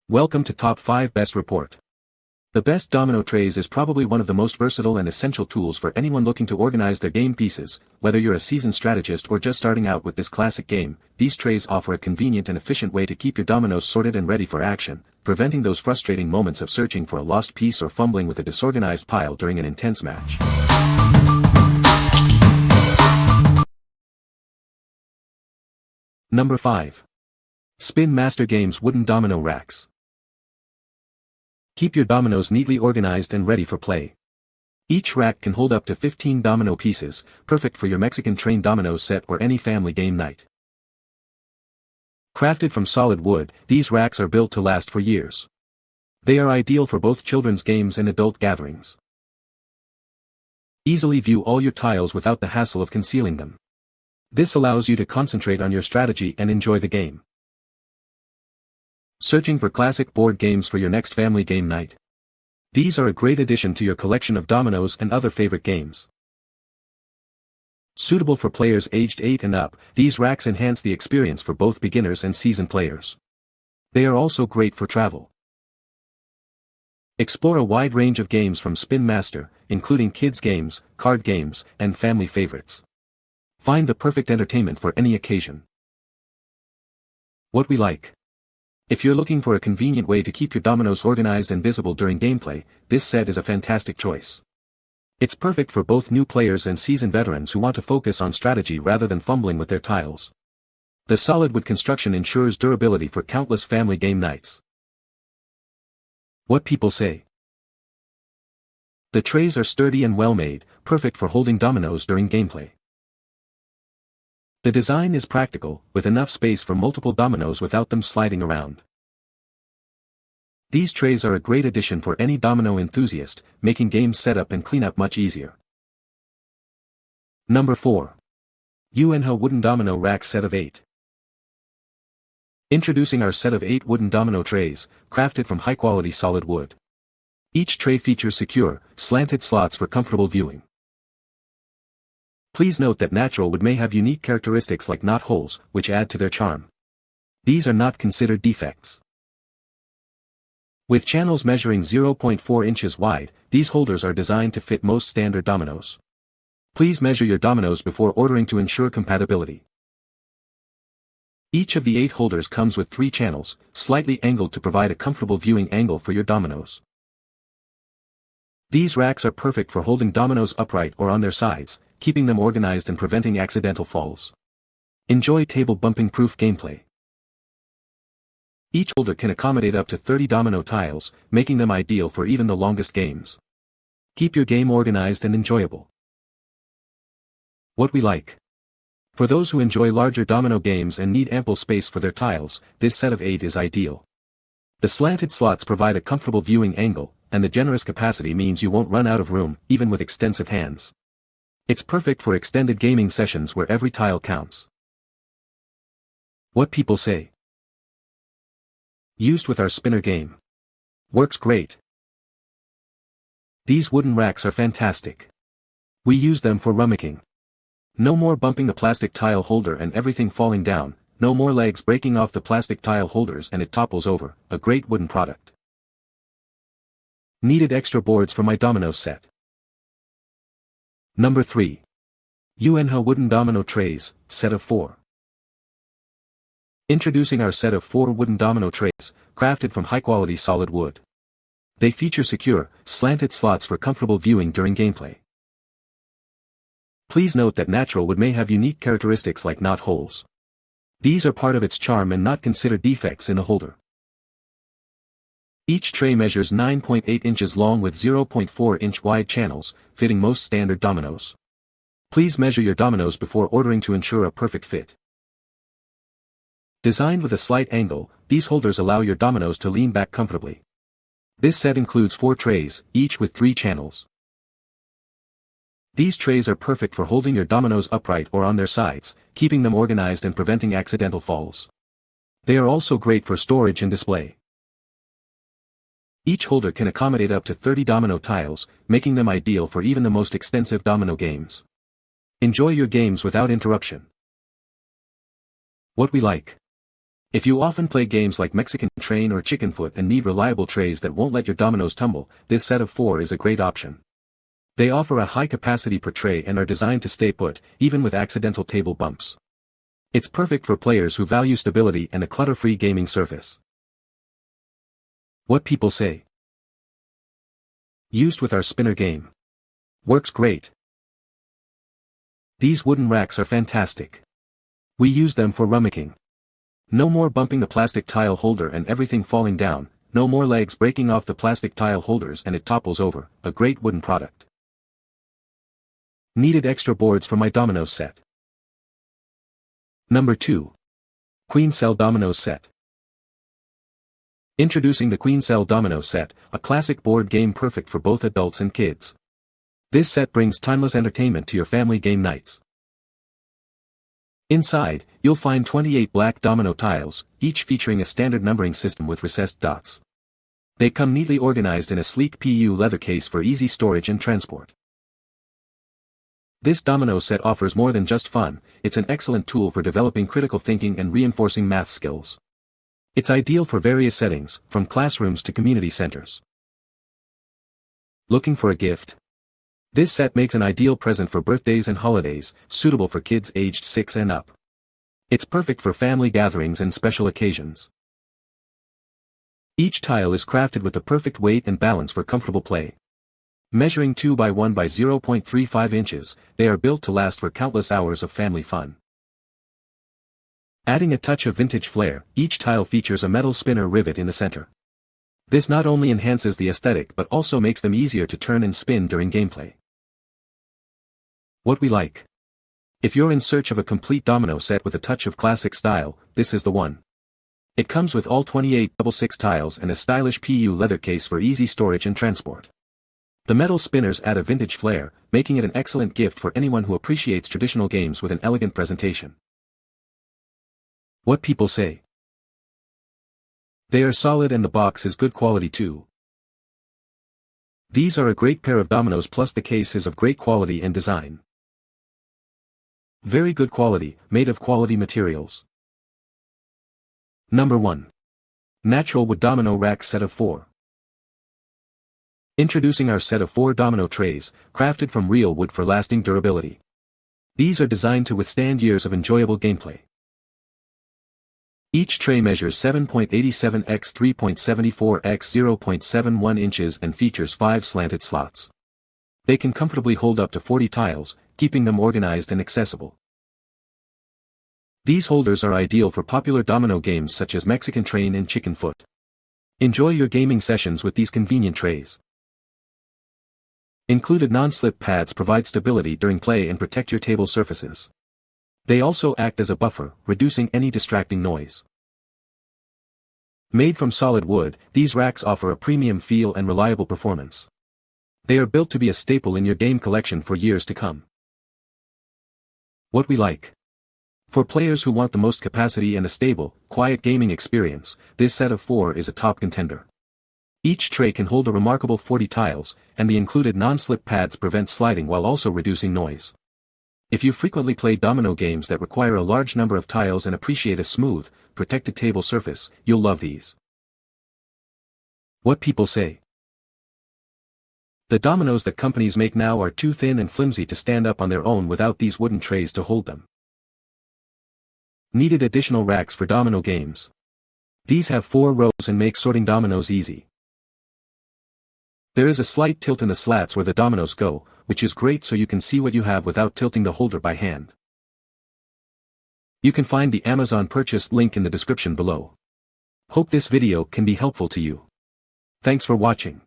Welcome to Top 5 Best Report. The best domino trays is probably one of the most versatile and essential tools for anyone looking to organize their game pieces. Whether you're a seasoned strategist or just starting out with this classic game, these trays offer a convenient and efficient way to keep your dominoes sorted and ready for action, preventing those frustrating moments of searching for a lost piece or fumbling with a disorganized pile during an intense match. Number 5. Spin Master Games Wooden Domino Racks. Keep your dominoes neatly organized and ready for play. Each rack can hold up to 15 domino pieces, perfect for your Mexican train dominoes set or any family game night. Crafted from solid wood, these racks are built to last for years. They are ideal for both children's games and adult gatherings. Easily view all your tiles without the hassle of concealing them. This allows you to concentrate on your strategy and enjoy the game. Searching for classic board games for your next family game night? These are a great addition to your collection of dominoes and other favorite games. Suitable for players aged 8 and up, these racks enhance the experience for both beginners and seasoned players. They are also great for travel. Explore a wide range of games from Spin Master, including kids games, card games, and family favorites. Find the perfect entertainment for any occasion. What we like. If you're looking for a convenient way to keep your dominoes organized and visible during gameplay, this set is a fantastic choice. It's perfect for both new players and seasoned veterans who want to focus on strategy rather than fumbling with their tiles. The solid wood construction ensures durability for countless family game nights. What people say. The trays are sturdy and well made, perfect for holding dominoes during gameplay. The design is practical, with enough space for multiple dominoes without them sliding around. These trays are a great addition for any domino enthusiast, making game setup and cleanup much easier. Number 4. Yuanhe Wooden Domino Rack Set of 8. Introducing our set of 8 wooden domino trays, crafted from high-quality solid wood. Each tray features secure, slanted slots for comfortable viewing. Please note that natural wood may have unique characteristics like knot holes, which add to their charm. These are not considered defects. With channels measuring 0.4 inches wide, these holders are designed to fit most standard dominoes. Please measure your dominoes before ordering to ensure compatibility. Each of the 8 holders comes with 3 channels, slightly angled to provide a comfortable viewing angle for your dominoes. These racks are perfect for holding dominoes upright or on their sides, keeping them organized and preventing accidental falls. Enjoy table bumping proof gameplay. Each holder can accommodate up to 30 domino tiles, making them ideal for even the longest games. Keep your game organized and enjoyable. What we like. For those who enjoy larger domino games and need ample space for their tiles, this set of 8 is ideal. The slanted slots provide a comfortable viewing angle, and the generous capacity means you won't run out of room, even with extensive hands. It's perfect for extended gaming sessions where every tile counts. What people say. Used with our spinner game. Works great. These wooden racks are fantastic. We use them for rummaging. No more bumping the plastic tile holder and everything falling down, no more legs breaking off the plastic tile holders and it topples over, a great wooden product. Needed extra boards for my dominoes set. Number 3. Yuanhe Wooden Domino Trays, Set of 4. Introducing our set of 4 wooden domino trays, crafted from high-quality solid wood. They feature secure, slanted slots for comfortable viewing during gameplay. Please note that natural wood may have unique characteristics like knot holes. These are part of its charm and not considered defects in the holder. Each tray measures 9.8 inches long with 0.4 inch wide channels, fitting most standard dominoes. Please measure your dominoes before ordering to ensure a perfect fit. Designed with a slight angle, these holders allow your dominoes to lean back comfortably. This set includes 4 trays, each with 3 channels. These trays are perfect for holding your dominoes upright or on their sides, keeping them organized and preventing accidental falls. They are also great for storage and display. Each holder can accommodate up to 30 domino tiles, making them ideal for even the most extensive domino games. Enjoy your games without interruption. What we like. If you often play games like Mexican Train or Chicken Foot and need reliable trays that won't let your dominoes tumble, this set of 4 is a great option. They offer a high capacity per tray and are designed to stay put, even with accidental table bumps. It's perfect for players who value stability and a clutter-free gaming surface. What people say. Used with our spinner game. Works great. These wooden racks are fantastic. We use them for rummaging. No more bumping the plastic tile holder and everything falling down, no more legs breaking off the plastic tile holders and it topples over, a great wooden product. Needed extra boards for my Dominoes set. Number 2. Queensell Dominos Set. Introducing the Queensell Dominos Set, a classic board game perfect for both adults and kids. This set brings timeless entertainment to your family game nights. Inside, you'll find 28 black domino tiles, each featuring a standard numbering system with recessed dots. They come neatly organized in a sleek PU leather case for easy storage and transport. This domino set offers more than just fun, it's an excellent tool for developing critical thinking and reinforcing math skills. It's ideal for various settings, from classrooms to community centers. Looking for a gift? This set makes an ideal present for birthdays and holidays, suitable for kids aged 6 and up. It's perfect for family gatherings and special occasions. Each tile is crafted with the perfect weight and balance for comfortable play. Measuring 2 by 1 by 0.35 inches, they are built to last for countless hours of family fun. Adding a touch of vintage flair, each tile features a metal spinner rivet in the center. This not only enhances the aesthetic but also makes them easier to turn and spin during gameplay. What we like. If you're in search of a complete domino set with a touch of classic style, this is the one. It comes with all 28 double-6 tiles and a stylish PU leather case for easy storage and transport. The metal spinners add a vintage flair, making it an excellent gift for anyone who appreciates traditional games with an elegant presentation. What people say. They are solid and the box is good quality too. These are a great pair of dominoes, plus the case is of great quality and design. Very good quality, made of quality materials. Number 1. Natural Wood Domino Rack Set of 4. Introducing our set of 4 domino trays, crafted from real wood for lasting durability. These are designed to withstand years of enjoyable gameplay. Each tray measures 7.87 x 3.74 x 0.71 inches and features 5 slanted slots. They can comfortably hold up to 40 tiles, keeping them organized and accessible. These holders are ideal for popular domino games such as Mexican Train and Chicken Foot. Enjoy your gaming sessions with these convenient trays. Included non-slip pads provide stability during play and protect your table surfaces. They also act as a buffer, reducing any distracting noise. Made from solid wood, these racks offer a premium feel and reliable performance. They are built to be a staple in your game collection for years to come. What we like. For players who want the most capacity and a stable, quiet gaming experience, this set of 4 is a top contender. Each tray can hold a remarkable 40 tiles, and the included non-slip pads prevent sliding while also reducing noise. If you frequently play domino games that require a large number of tiles and appreciate a smooth, protected table surface, you'll love these. What people say. The dominoes that companies make now are too thin and flimsy to stand up on their own without these wooden trays to hold them. Needed additional racks for domino games. These have 4 rows and make sorting dominoes easy. There is a slight tilt in the slats where the dominoes go, which is great so you can see what you have without tilting the holder by hand. You can find the Amazon purchase link in the description below. Hope this video can be helpful to you. Thanks for watching.